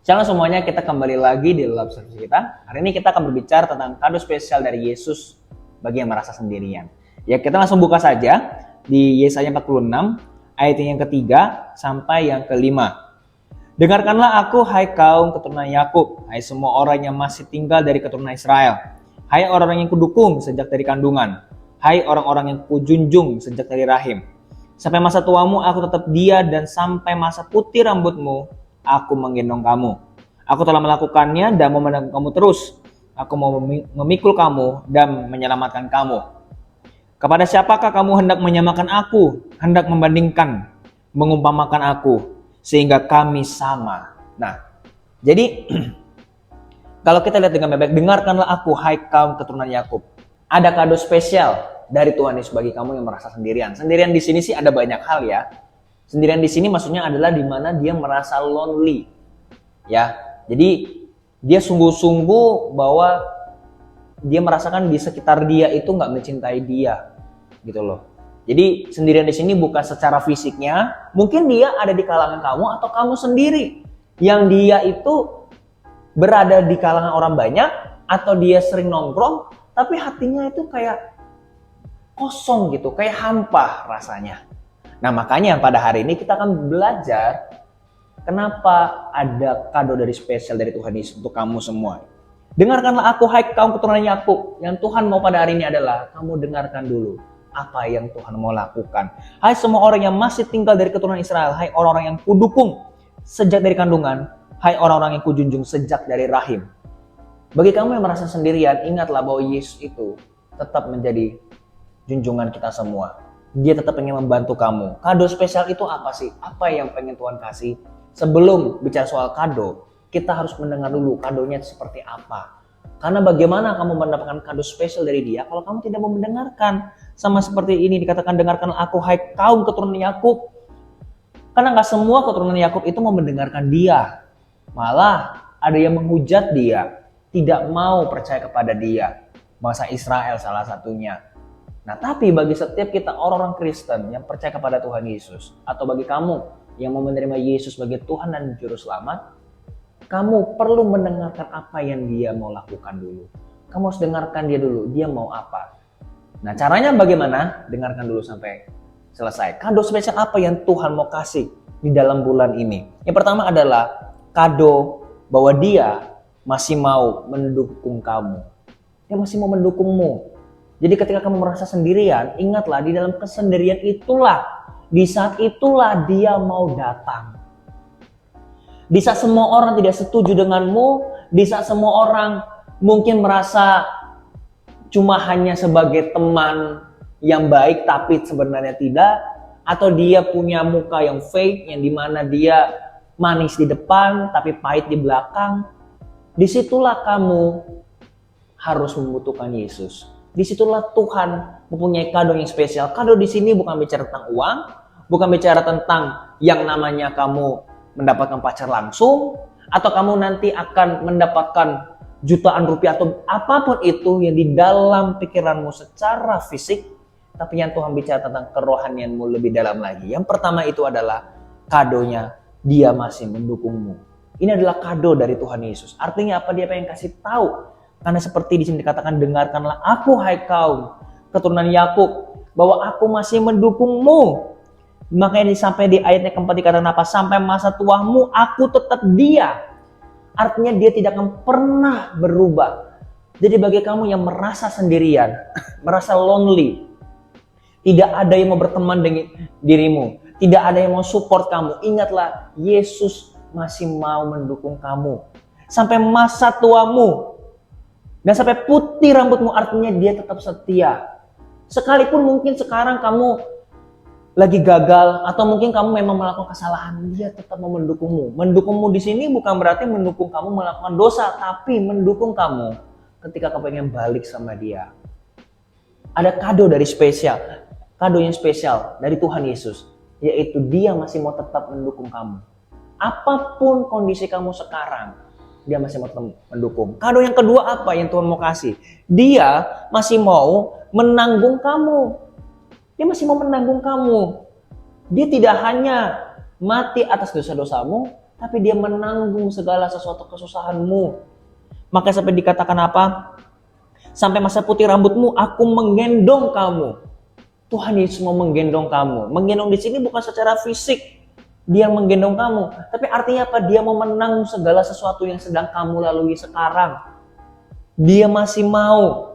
Shalom semuanya, kita kembali lagi di dalam service kita. Hari ini kita akan berbicara tentang kado spesial dari Yesus bagi yang merasa sendirian. Ya, kita langsung buka saja di Yesaya 46 ayat yang ketiga sampai yang kelima. Dengarkanlah aku, hai kaum keturunan Yakub, hai semua orang yang masih tinggal dari keturunan Israel, hai orang-orang yang kudukung sejak dari kandungan, hai orang-orang yang kujunjung sejak dari rahim. Sampai masa tuamu aku tetap dia, dan sampai masa putih rambutmu aku menggendong kamu. Aku telah melakukannya dan memandang kamu terus. Aku mau memikul kamu dan menyelamatkan kamu. Kepada siapakah kamu hendak menyamakan aku, hendak membandingkan, mengumpamakan aku, sehingga kami sama. Nah, jadi kalau kita lihat dengan baik-baik, dengarkanlah aku, hai kaum keturunan Yakub. Ada kado spesial dari Tuhan Yesus bagi kamu yang merasa sendirian. Sendirian di sini sih ada banyak hal ya. Sendirian di sini maksudnya adalah di mana dia merasa lonely. Ya. Jadi dia sungguh-sungguh bahwa dia merasakan di sekitar dia itu nggak mencintai dia. Gitu loh. Jadi sendirian di sini bukan secara fisiknya, mungkin dia ada di kalangan kamu atau kamu sendiri. Yang dia itu berada di kalangan orang banyak atau dia sering nongkrong, tapi hatinya itu kayak kosong gitu, kayak hampa rasanya. Nah, makanya pada hari ini kita akan belajar kenapa ada kado dari spesial dari Tuhan Yesus untuk kamu semua. Dengarkanlah aku, hai kaum keturunan Yakub. Yang Tuhan mau pada hari ini adalah kamu dengarkan dulu apa yang Tuhan mau lakukan. Hai semua orang yang masih tinggal dari keturunan Israel, hai orang-orang yang kudukung sejak dari kandungan, hai orang-orang yang kujunjung sejak dari rahim. Bagi kamu yang merasa sendirian, ingatlah bahwa Yesus itu tetap menjadi junjungan kita semua. Dia tetap ingin membantu kamu. Kado spesial itu apa sih? Apa yang pengen Tuhan kasih? Sebelum bicara soal kado, kita harus mendengar dulu kadonya seperti apa. Karena bagaimana kamu mendapatkan kado spesial dari dia kalau kamu tidak mau mendengarkan? Sama seperti ini dikatakan, dengarkan aku, hai kaum keturunan Yakub. Karena gak semua keturunan Yakub itu mau mendengarkan dia. Malah ada yang menghujat dia, tidak mau percaya kepada dia. Bangsa Israel salah satunya. Nah, tapi bagi setiap kita orang-orang Kristen yang percaya kepada Tuhan Yesus, atau bagi kamu yang mau menerima Yesus sebagai Tuhan dan Juru Selamat, kamu perlu mendengarkan apa yang dia mau lakukan dulu. Kamu harus dengarkan dia dulu, dia mau apa. Nah, caranya bagaimana? Dengarkan dulu sampai selesai. Kado spesial apa yang Tuhan mau kasih di dalam bulan ini? Yang pertama adalah kado bahwa dia masih mau mendukung kamu. Dia masih mau mendukungmu. Jadi ketika kamu merasa sendirian, ingatlah di dalam kesendirian itulah, di saat itulah dia mau datang. Di saat semua orang tidak setuju denganmu, di saat semua orang mungkin merasa cuma hanya sebagai teman yang baik tapi sebenarnya tidak, atau dia punya muka yang fake yang dimana dia manis di depan tapi pahit di belakang, disitulah kamu harus membutuhkan Yesus. Disitulah Tuhan mempunyai kado yang spesial. Kado di sini bukan bicara tentang uang, bukan bicara tentang yang namanya kamu mendapatkan pacar langsung, atau kamu nanti akan mendapatkan jutaan rupiah atau apapun itu yang di dalam pikiranmu secara fisik, tapi yang Tuhan bicara tentang kerohanianmu lebih dalam lagi. Yang pertama itu adalah kadonya dia masih mendukungmu. Ini adalah kado dari Tuhan Yesus. Artinya apa? Dia pengen kasih tahu. Karena seperti di sini dikatakan, dengarkanlah aku, hai kaum keturunan Yakub, bahwa aku masih mendukungmu. Makanya sampai di ayatnya keempat dikatakan apa? Sampai masa tuamu aku tetap dia. Artinya dia tidak akan pernah berubah. Jadi bagi kamu yang merasa sendirian, merasa lonely, tidak ada yang mau berteman dengan dirimu, tidak ada yang mau support kamu, ingatlah Yesus masih mau mendukung kamu. Sampai masa tuamu dan sampai putih rambutmu, artinya dia tetap setia. Sekalipun mungkin sekarang kamu lagi gagal atau mungkin kamu memang melakukan kesalahan, dia tetap mau mendukungmu. Mendukungmu di sini bukan berarti mendukung kamu melakukan dosa, tapi mendukung kamu ketika kamu pengen balik sama dia. Ada kado dari spesial, kado yang spesial dari Tuhan Yesus, yaitu dia masih mau tetap mendukung kamu. Apapun kondisi kamu sekarang, dia masih mau mendukung. Kado yang kedua apa yang Tuhan mau kasih? Dia masih mau menanggung kamu. Dia masih mau menanggung kamu. Dia tidak hanya mati atas dosa-dosamu, tapi dia menanggung segala sesuatu kesusahanmu. Maka sampai dikatakan apa? Sampai masa putih rambutmu, aku menggendong kamu. Tuhan Yesus mau menggendong kamu. Menggendong di sini bukan secara fisik, dia menggendong kamu, tapi artinya apa? Dia mau menanggung segala sesuatu yang sedang kamu lalui sekarang. Dia masih mau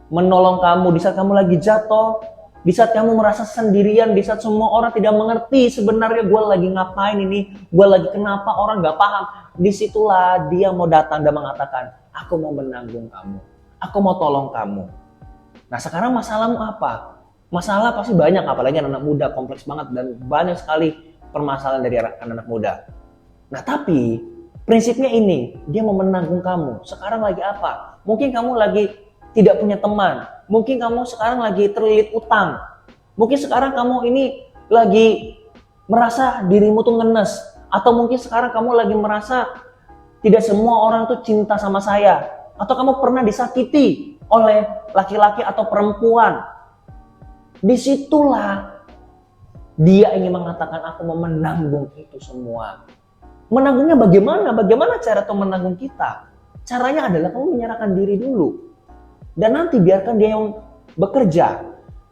menolong kamu di saat kamu lagi jatuh, di saat kamu merasa sendirian, di saat semua orang tidak mengerti sebenarnya gue lagi ngapain ini, gue lagi kenapa, orang gak paham. Disitulah dia mau datang dan mengatakan, aku mau menanggung kamu, aku mau tolong kamu. Nah sekarang masalahmu apa? Masalah pasti banyak, apalagi anak muda, kompleks banget dan banyak sekali permasalahan dari anak-anak muda. Nah tapi prinsipnya ini, dia mau menanggung kamu. Sekarang lagi apa? Mungkin kamu lagi tidak punya teman, mungkin kamu sekarang lagi terlilit utang, mungkin sekarang kamu ini lagi merasa dirimu tuh ngenes, atau mungkin sekarang kamu lagi merasa tidak semua orang tuh cinta sama saya, atau kamu pernah disakiti oleh laki-laki atau perempuan. Disitulah dia ingin mengatakan, aku mau menanggung itu semua. Menanggungnya bagaimana? Bagaimana cara Tuhan menanggung kita? Caranya adalah kamu menyerahkan diri dulu. Dan nanti biarkan dia yang bekerja.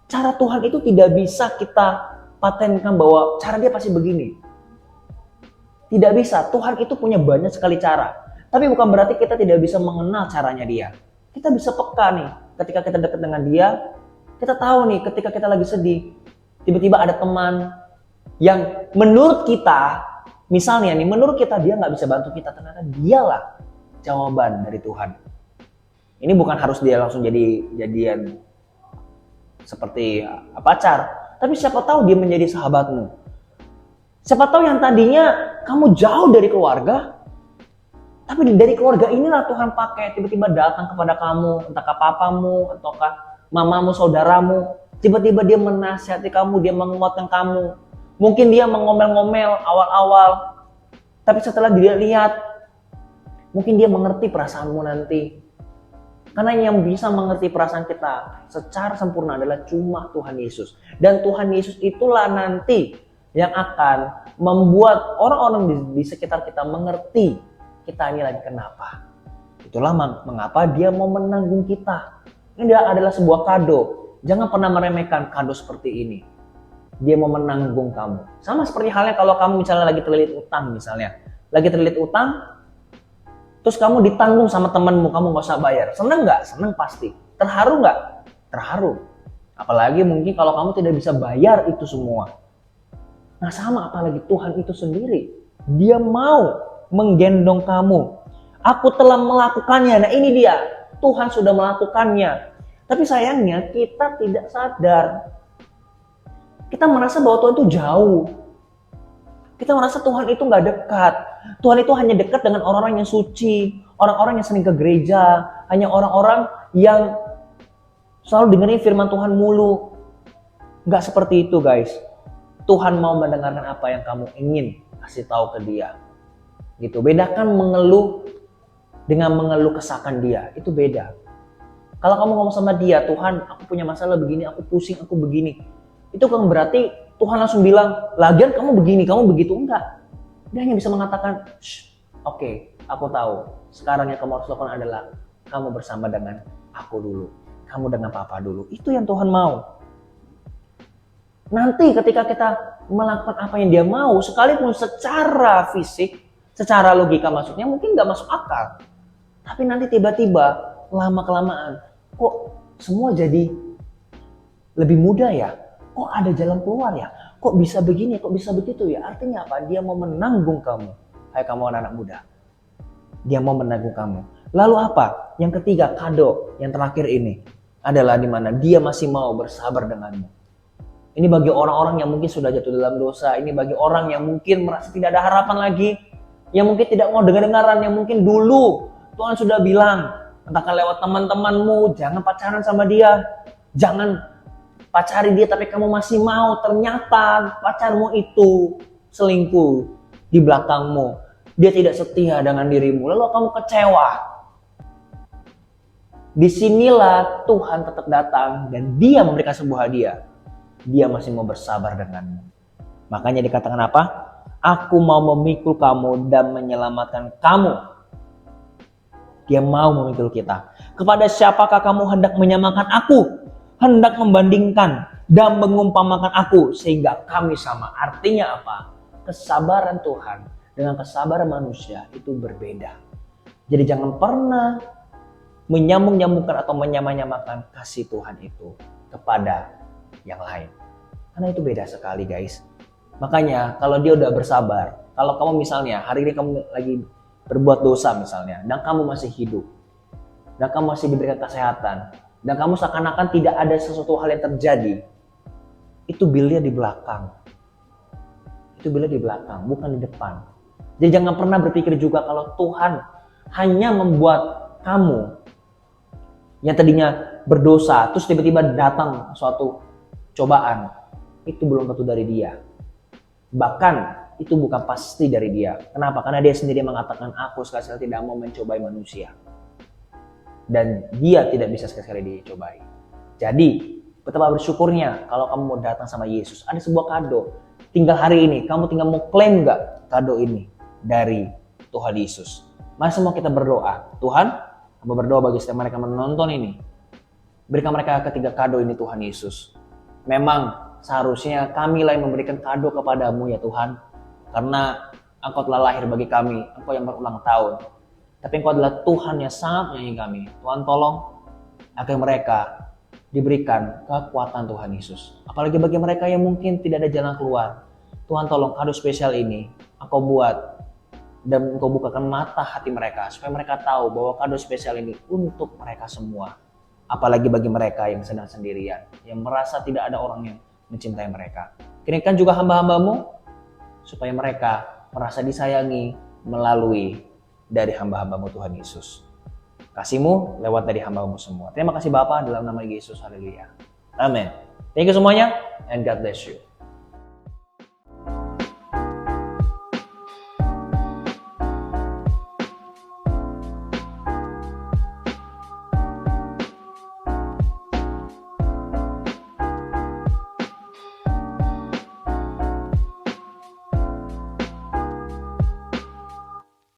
Cara Tuhan itu tidak bisa kita patenkan bahwa cara dia pasti begini. Tidak bisa. Tuhan itu punya banyak sekali cara. Tapi bukan berarti kita tidak bisa mengenal caranya dia. Kita bisa peka nih. Ketika kita dekat dengan dia, kita tahu nih ketika kita lagi sedih, tiba-tiba ada teman yang menurut kita, misalnya nih, menurut kita dia nggak bisa bantu kita, ternyata dialah jawaban dari Tuhan. Ini bukan harus dia langsung jadian seperti pacar, tapi siapa tahu dia menjadi sahabatmu. Siapa tahu yang tadinya kamu jauh dari keluarga, tapi dari keluarga inilah Tuhan pakai tiba-tiba datang kepada kamu, entahkah papamu, ataukah mamamu, saudaramu, tiba-tiba dia menasihati kamu, dia menguatkan kamu. Mungkin dia mengomel-ngomel awal-awal, tapi setelah dia lihat, mungkin dia mengerti perasaanmu nanti. Karena yang bisa mengerti perasaan kita secara sempurna adalah cuma Tuhan Yesus. Dan Tuhan Yesus itulah nanti yang akan membuat orang-orang di sekitar kita mengerti kita ini lagi kenapa. Itulah mengapa dia mau menanggung kita. Ini adalah sebuah kado. Jangan pernah meremehkan kado seperti ini. Dia mau menanggung kamu. Sama seperti halnya kalau kamu misalnya lagi terlilit utang misalnya. Lagi terlilit utang, terus kamu ditanggung sama temanmu, kamu gak usah bayar. Senang gak? Senang pasti. Terharu gak? Terharu. Apalagi mungkin kalau kamu tidak bisa bayar itu semua. Nah sama apalagi Tuhan itu sendiri. Dia mau menggendong kamu. Aku telah melakukannya. Nah ini dia. Tuhan sudah melakukannya. Tapi sayangnya kita tidak sadar. Kita merasa bahwa Tuhan itu jauh. Kita merasa Tuhan itu gak dekat. Tuhan itu hanya dekat dengan orang-orang yang suci. Orang-orang yang sering ke gereja. Hanya orang-orang yang selalu dengerin firman Tuhan mulu. Gak seperti itu guys. Tuhan mau mendengarkan apa yang kamu ingin kasih tahu ke dia. Gitu. Bedakan mengeluh dengan mengeluh kesahkan dia. Itu beda. Kalau kamu ngomong sama dia, Tuhan aku punya masalah begini, aku pusing, aku begini. Itu kan berarti Tuhan langsung bilang, lagian kamu begini, kamu begitu. Enggak. Dia hanya bisa mengatakan, oke, aku tahu. Sekarang yang kamu harus lakukan adalah kamu bersama dengan aku dulu. Kamu dengan papa dulu. Itu yang Tuhan mau. Nanti ketika kita melakukan apa yang dia mau, sekalipun secara fisik, secara logika maksudnya mungkin gak masuk akal. Tapi nanti tiba-tiba, lama-kelamaan, kok semua jadi lebih mudah ya? Kok ada jalan keluar ya? Kok bisa begini, kok bisa begitu ya? Artinya apa? Dia mau menanggung kamu. Hai kamu anak-anak muda. Dia mau menanggung kamu. Lalu apa? Yang ketiga, kado yang terakhir ini adalah di mana dia masih mau bersabar denganmu. Ini bagi orang-orang yang mungkin sudah jatuh dalam dosa. Ini bagi orang yang mungkin merasa tidak ada harapan lagi. Yang mungkin tidak mau dengar-dengaran. Yang mungkin dulu Tuhan sudah bilang, entahkah lewat teman-temanmu, jangan pacaran sama dia. Jangan pacari dia, tapi kamu masih mau. Ternyata pacarmu itu selingkuh di belakangmu. Dia tidak setia dengan dirimu. Lalu kamu kecewa. Disinilah Tuhan tetap datang dan dia memberikan sebuah hadiah. Dia masih mau bersabar denganmu. Makanya dikatakan apa? Aku mau memikul kamu dan menyelamatkan kamu. Dia mau memikul kita. Kepada siapakah kamu hendak menyamakan aku? Hendak membandingkan dan mengumpamakan aku sehingga kami sama. Artinya apa? Kesabaran Tuhan dengan kesabaran manusia itu berbeda. Jadi jangan pernah menyambung-nyambungkan atau menyamakan kasih Tuhan itu kepada yang lain. Karena itu beda sekali guys. Makanya kalau dia udah bersabar, kalau kamu misalnya hari ini kamu lagi berbuat dosa misalnya, dan kamu masih hidup, dan kamu masih diberikan kesehatan, dan kamu seakan-akan tidak ada sesuatu hal yang terjadi, itu bilnya di belakang. Itu bilnya di belakang, bukan di depan. Jadi jangan pernah berpikir juga kalau Tuhan hanya membuat kamu yang tadinya berdosa, terus tiba-tiba datang suatu cobaan, itu belum tentu dari Dia. Bahkan itu bukan pasti dari Dia. Kenapa? Karena Dia sendiri mengatakan, aku sekali-sekali tidak mau mencobai manusia. Dan Dia tidak bisa sekali-sekali dicobai. Jadi, betapa bersyukurnya kalau kamu mau datang sama Yesus. Ada sebuah kado. Tinggal hari ini, kamu tinggal mau klaim gak kado ini dari Tuhan Yesus. Mari semua kita berdoa. Tuhan, aku berdoa bagi setiap mereka menonton ini. Berikan mereka ketiga kado ini Tuhan Yesus. Memang seharusnya kami lah yang memberikan kado kepadamu ya Tuhan. Karena Engkau telah lahir bagi kami, Engkau yang berulang tahun. Tapi Engkau adalah Tuhan yang sangat menyayangi kami. Tuhan tolong agar mereka diberikan kekuatan Tuhan Yesus. Apalagi bagi mereka yang mungkin tidak ada jalan keluar. Tuhan tolong kado spesial ini Engkau buat dan Engkau bukakan mata hati mereka. Supaya mereka tahu bahwa kado spesial ini untuk mereka semua. Apalagi bagi mereka yang sedang sendirian. Yang merasa tidak ada orang yang mencintai mereka. Kirimkan juga hamba-hambamu supaya mereka merasa disayangi melalui dari hamba-hambamu Tuhan Yesus. Kasih-Mu lewat dari hamba-Mu semua. Terima kasih Bapa dalam nama Yesus. Haleluya. Amin. Thank you semuanya and God bless you.